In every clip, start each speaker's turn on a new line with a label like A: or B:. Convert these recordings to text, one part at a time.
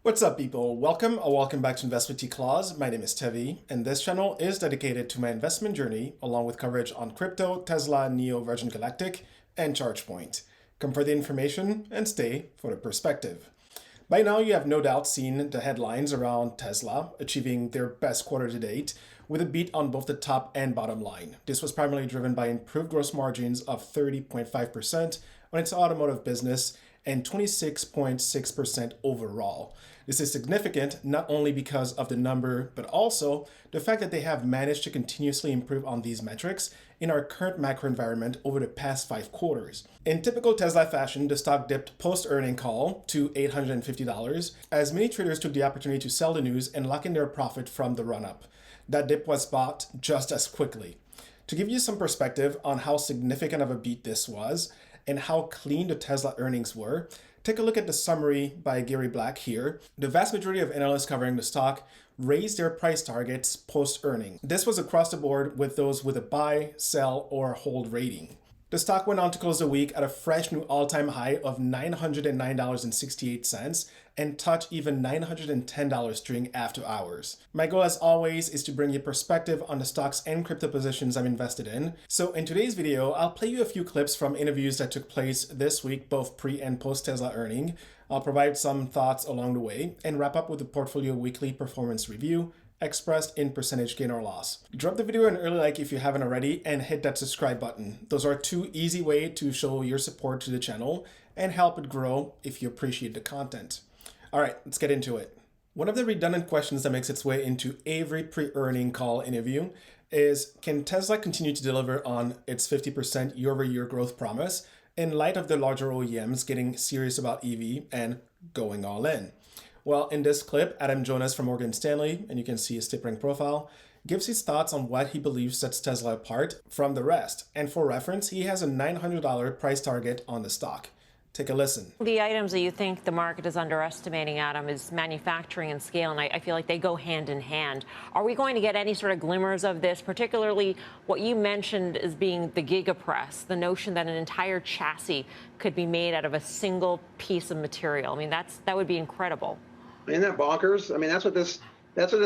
A: What's up, people? Welcome back to Invest with T-Claus. My name is Tevi, and this channel is dedicated to my investment journey, along with coverage on crypto, Tesla, Neo, Virgin Galactic, and ChargePoint. Come for the information and stay for the perspective. By now, you have no doubt seen the headlines around Tesla achieving their best quarter to date, with a beat on both the top and bottom line. This was primarily driven by improved gross margins of 30.5% on its automotive business and 26.6% overall. This is significant not only because of the number, but also the fact that they have managed to continuously improve on these metrics in our current macro environment over the past 5 quarters. In typical Tesla fashion, the stock dipped post-earning call to $850 as many traders took the opportunity to sell the news and lock in their profit from the run-up. That dip was bought just as quickly. To give you some perspective on how significant of a beat this was and how clean the Tesla earnings were, take a look at the summary by Gary Black here. The vast majority of analysts covering the stock raised their price targets post-earning. This was across the board with those with a buy, sell, or hold rating. The stock went on to close the week at a fresh new all-time high of $909.68 and touch even $910 during after hours. My goal, as always, is to bring you perspective on the stocks and crypto positions I'm invested in. So in today's video, I'll play you a few clips from interviews that took place this week, both pre and post Tesla earning. I'll provide some thoughts along the way and wrap up with the portfolio weekly performance review expressed in percentage gain or loss. Drop the video an early like if you haven't already and hit that subscribe button. Those are 2 easy ways to show your support to the channel and help it grow if you appreciate the content. All right, let's get into it. One of the redundant questions that makes its way into every pre-earning call interview is, can Tesla continue to deliver on its 50% year-over-year growth promise in light of the larger OEMs getting serious about EV and going all in? Well, in this clip, Adam Jonas from Morgan Stanley, and you can see his tapering profile, gives his thoughts on what he believes sets Tesla apart from the rest. And for reference, he has a $900 price target on the stock. Take a listen.
B: The items that you think the market is underestimating, Adam, is manufacturing and scale, and I feel like they go hand in hand. Are we going to get any sort of glimmers of this, particularly what you mentioned as being the gigapress, the notion that an entire chassis could be made out of a single piece of material? I mean, that would be incredible.
C: Isn't that bonkers? I mean, that's what this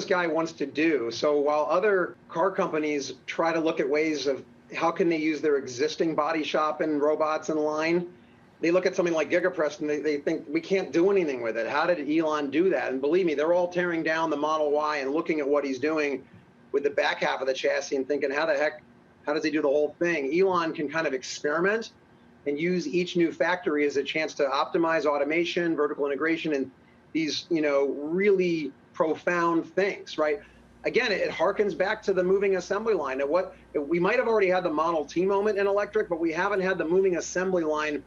C: guy wants to do. So while other car companies try to look at ways of how can they use their existing body shop and robots in line, they look at something like Gigapress and they think we can't do anything with it. How did Elon do that? And believe me, they're all tearing down the Model Y and looking at what he's doing with the back half of the chassis and thinking, how does he do the whole thing? Elon can kind of experiment and use each new factory as a chance to optimize automation, vertical integration, and these, really profound things, right? Again, it harkens back to the moving assembly line. And what we might have already had the Model T moment in electric, but we haven't had the moving assembly line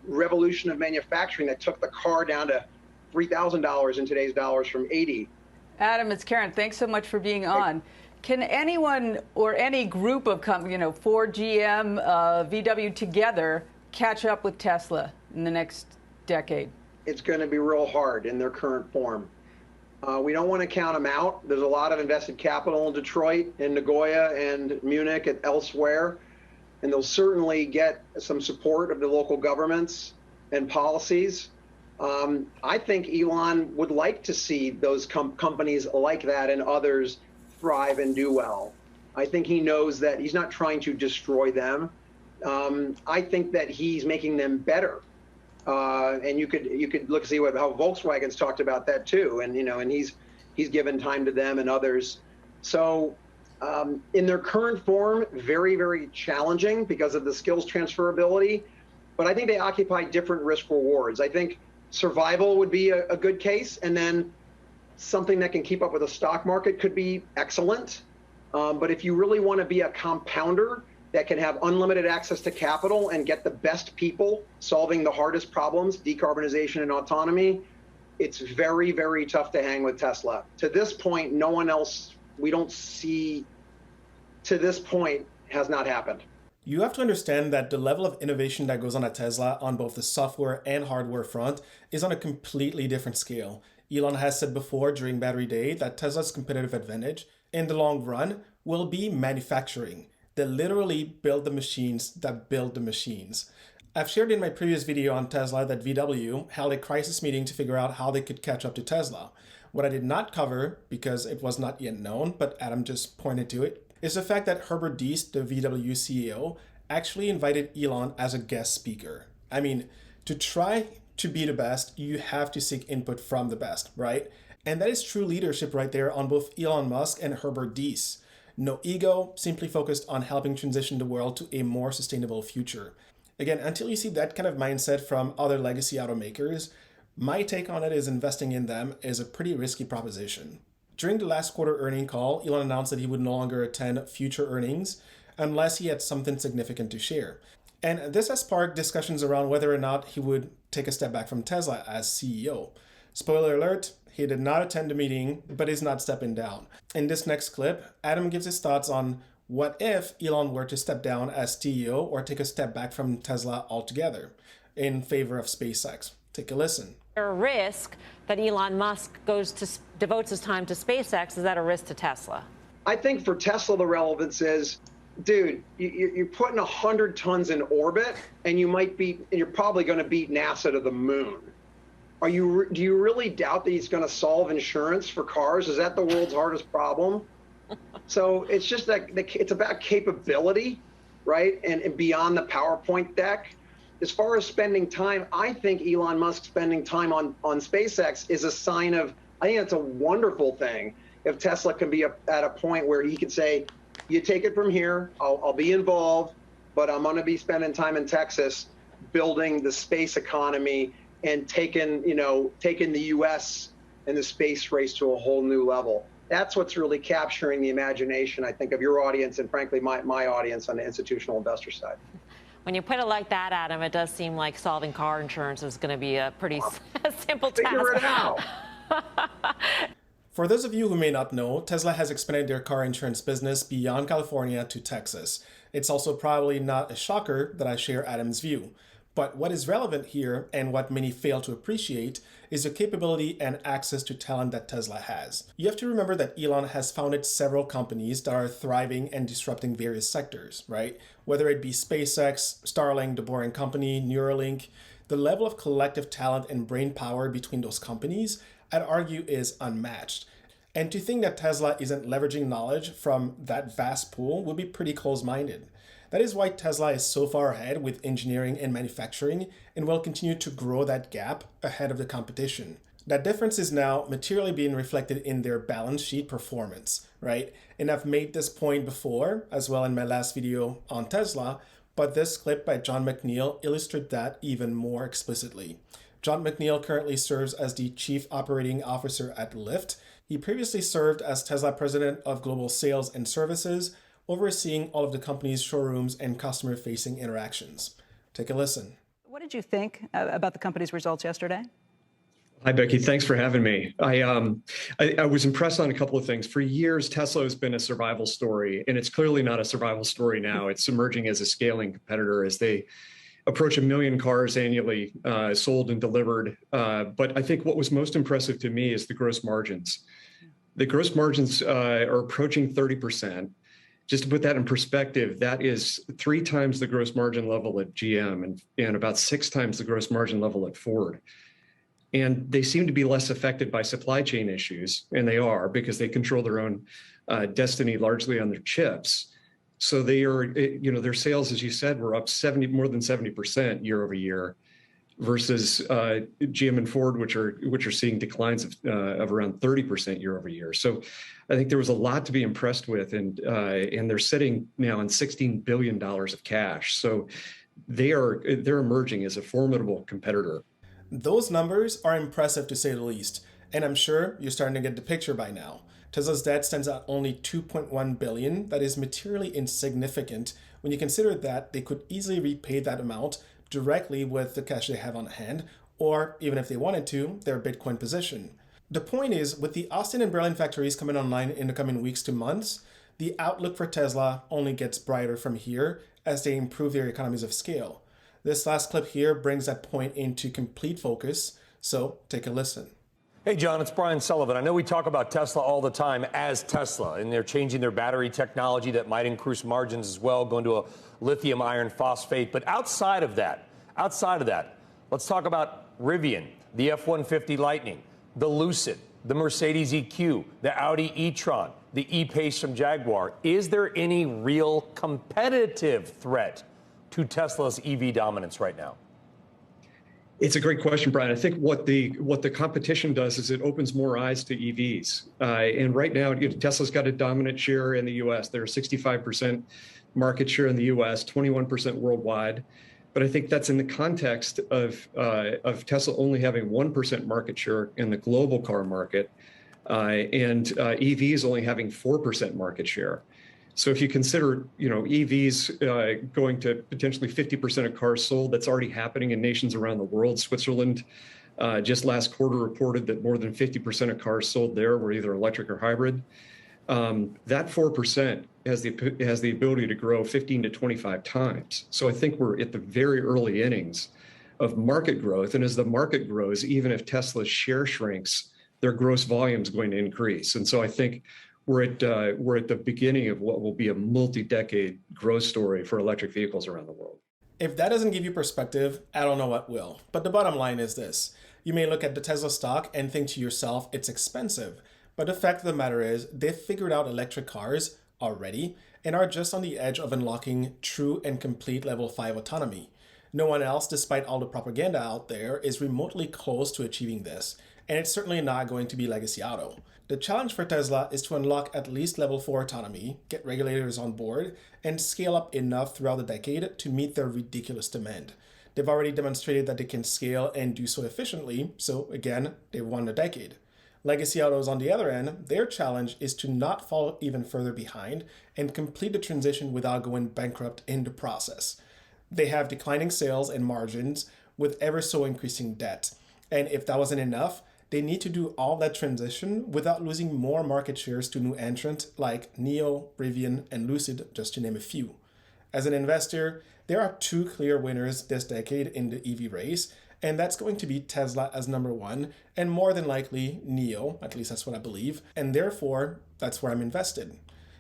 C: revolution of manufacturing that took the car down to $3,000 in today's dollars from $80.
D: Adam, it's Karen. Thanks so much for being on. Can anyone or any group of companies, Ford, GM, VW together, catch up with Tesla in the next decade?
C: It's going to be real hard in their current form. We don't want to count them out. There's a lot of invested capital in Detroit, in Nagoya, and Munich, and elsewhere. And they'll certainly get some support of the local governments and policies. I think Elon would like to see those companies like that and others thrive and do well. I think he knows that he's not trying to destroy them. I think that he's making them better. And you could look see how Volkswagen's talked about that too, and and he's given time to them and others. So in their current form, very, very challenging because of the skills transferability. But I think they occupy different risk rewards. I think survival would be a good case, and then something that can keep up with the stock market could be excellent. But if you really want to be a compounder that can have unlimited access to capital and get the best people solving the hardest problems, decarbonization and autonomy, it's very, very tough to hang with Tesla. To this point, no one else, we don't see, to this point, has not happened.
A: You have to understand that the level of innovation that goes on at Tesla on both the software and hardware front is on a completely different scale. Elon has said before during Battery Day that Tesla's competitive advantage in the long run will be manufacturing. They literally build the machines that build the machines. I've shared in my previous video on Tesla that VW held a crisis meeting to figure out how they could catch up to Tesla. What I did not cover, because it was not yet known, but Adam just pointed to it, is the fact that Herbert Diess, the VW CEO, actually invited Elon as a guest speaker. I mean, to try to be the best, you have to seek input from the best, right? And that is true leadership right there on both Elon Musk and Herbert Diess. No ego, simply focused on helping transition the world to a more sustainable future. Again, until you see that kind of mindset from other legacy automakers, my take on it is investing in them is a pretty risky proposition. During the last quarter earnings call, Elon announced that he would no longer attend future earnings unless he had something significant to share. And this has sparked discussions around whether or not he would take a step back from Tesla as CEO. Spoiler alert, he did not attend the meeting, but is not stepping down. In this next clip, Adam gives his thoughts on what if Elon were to step down as CEO or take a step back from Tesla altogether in favor of SpaceX. Take a listen.
B: A risk that Elon Musk devotes his time to SpaceX. Is that a risk to Tesla?
C: I think for Tesla, the relevance is, dude, you're putting 100 tons in orbit, and you're probably going to beat NASA to the moon. Do you really doubt that he's going to solve insurance for cars? Is that the world's hardest problem? So it's just that it's about capability, right? And beyond the PowerPoint deck. As far as spending time, I think Elon Musk spending time on SpaceX is a sign of, I think that's a wonderful thing. If Tesla can be at a point where he could say, you take it from here, I'll be involved, but I'm going to be spending time in Texas building the space economy and taking the U.S. and the space race to a whole new level. That's what's really capturing the imagination, I think, of your audience and, frankly, my audience on the institutional investor side.
B: When you put it like that, Adam, it does seem like solving car insurance is going to be a pretty simple task.
C: Figure it out.
A: For those of you who may not know, Tesla has expanded their car insurance business beyond California to Texas. It's also probably not a shocker that I share Adam's view. But what is relevant here, and what many fail to appreciate, is the capability and access to talent that Tesla has. You have to remember that Elon has founded several companies that are thriving and disrupting various sectors, right? Whether it be SpaceX, Starlink, The Boring Company, Neuralink, the level of collective talent and brain power between those companies, I'd argue, is unmatched. And to think that Tesla isn't leveraging knowledge from that vast pool would be pretty close-minded. That is why Tesla is so far ahead with engineering and manufacturing and will continue to grow that gap ahead of the competition. That difference is now materially being reflected in their balance sheet performance, right? And I've made this point before, as well in my last video on Tesla, but this clip by John McNeil illustrates that even more explicitly. John McNeil currently serves as the Chief Operating Officer at Lyft. He previously served as Tesla President of Global Sales and Services, overseeing all of the company's showrooms and customer-facing interactions. Take a listen.
E: What did you think about the company's results yesterday?
F: Hi, Becky. Thanks for having me. I was impressed on a couple of things. For years, Tesla has been a survival story, and it's clearly not a survival story now. It's emerging as a scaling competitor as they approach 1 million cars annually sold and delivered. But I think what was most impressive to me is the gross margins. The gross margins are approaching 30%. Just to put that in perspective, that is 3 times the gross margin level at GM and about 6 times the gross margin level at Ford. And they seem to be less affected by supply chain issues, and they are, because they control their own destiny largely on their chips. So they are, their sales, as you said, were up more than 70% year over year, versus GM and Ford, which are seeing declines of around 30% year over year. So I think there was a lot to be impressed with, and they're sitting now on $16 billion of cash. So they're emerging as a formidable competitor.
A: Those numbers are impressive to say the least, and I'm sure you're starting to get the picture by now. Tesla's debt stands at only $2.1 billion. That is materially insignificant when you consider that they could easily repay that amount directly with the cash they have on hand, or even if they wanted to, their Bitcoin position. The point is, with the Austin and Berlin factories coming online in the coming weeks to months, the outlook for Tesla only gets brighter from here as they improve their economies of scale. This last clip here brings that point into complete focus, so take a listen.
G: Hey, John, it's Brian Sullivan. I know we talk about Tesla all the time as Tesla, and they're changing their battery technology that might increase margins as well, going to a lithium iron phosphate. But outside of that, Outside of that, let's talk about Rivian, the F-150 Lightning, the Lucid, the Mercedes EQ, the Audi e-tron, the e-Pace from Jaguar. Is there any real competitive threat to Tesla's EV dominance right now?
F: It's a great question, Brian. I think what the competition does is it opens more eyes to EVs. And right now, Tesla's got a dominant share in the U.S. They're 65% market share in the U.S., 21% worldwide. But I think that's in the context of Tesla only having 1% market share in the global car market, and EVs only having 4% market share. So if you consider, EVs going to potentially 50% of cars sold, that's already happening in nations around the world. Switzerland just last quarter reported that more than 50% of cars sold there were either electric or hybrid. That 4% has the ability to grow 15 to 25 times. So I think we're at the very early innings of market growth. And as the market grows, even if Tesla's share shrinks, their gross volume is going to increase. And so I think we're at the beginning of what will be a multi-decade growth story for electric vehicles around the world.
A: If that doesn't give you perspective, I don't know what will. But the bottom line is this. You may look at the Tesla stock and think to yourself, it's expensive. But the fact of the matter is, they've figured out electric cars already and are just on the edge of unlocking true and complete level 5 autonomy. No one else, despite all the propaganda out there, is remotely close to achieving this. And it's certainly not going to be legacy auto. The challenge for Tesla is to unlock at least level 4 autonomy, get regulators on board, and scale up enough throughout the decade to meet their ridiculous demand. They've already demonstrated that they can scale and do so efficiently, so again, they've won the decade. Legacy autos, on the other end, their challenge is to not fall even further behind and complete the transition without going bankrupt in the process. They have declining sales and margins with ever so increasing debt. And if that wasn't enough, they need to do all that transition without losing more market shares to new entrants like NIO, Rivian, and Lucid, just to name a few. As an investor, there are two clear winners this decade in the EV race, and that's going to be Tesla as number one, and more than likely NIO, at least that's what I believe, and therefore, that's where I'm invested.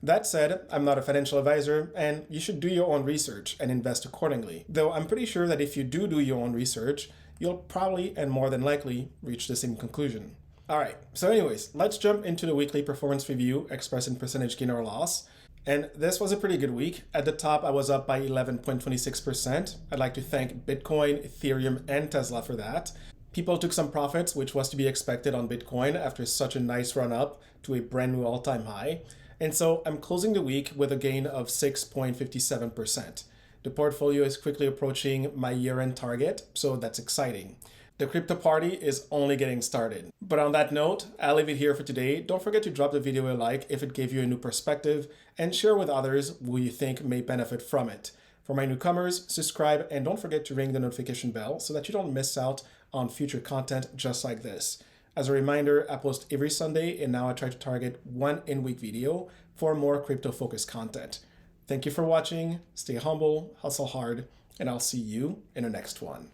A: That said, I'm not a financial advisor, and you should do your own research and invest accordingly. Though I'm pretty sure that if you do your own research, you'll probably and more than likely reach the same conclusion. All right, so anyways, let's jump into the weekly performance review expressed in percentage gain or loss. And this was a pretty good week. At the top, I was up by 11.26%. I'd like to thank Bitcoin, Ethereum, and Tesla for that. People took some profits, which was to be expected on Bitcoin after such a nice run up to a brand new all-time high. And so I'm closing the week with a gain of 6.57%. The portfolio is quickly approaching my year-end target, so that's exciting. The crypto party is only getting started. But on that note, I'll leave it here for today. Don't forget to drop the video a like if it gave you a new perspective and share with others who you think may benefit from it. For my newcomers, subscribe and don't forget to ring the notification bell so that you don't miss out on future content just like this. As a reminder, I post every Sunday and now I try to target one in-week video for more crypto-focused content. Thank you for watching, stay humble, hustle hard, and I'll see you in the next one.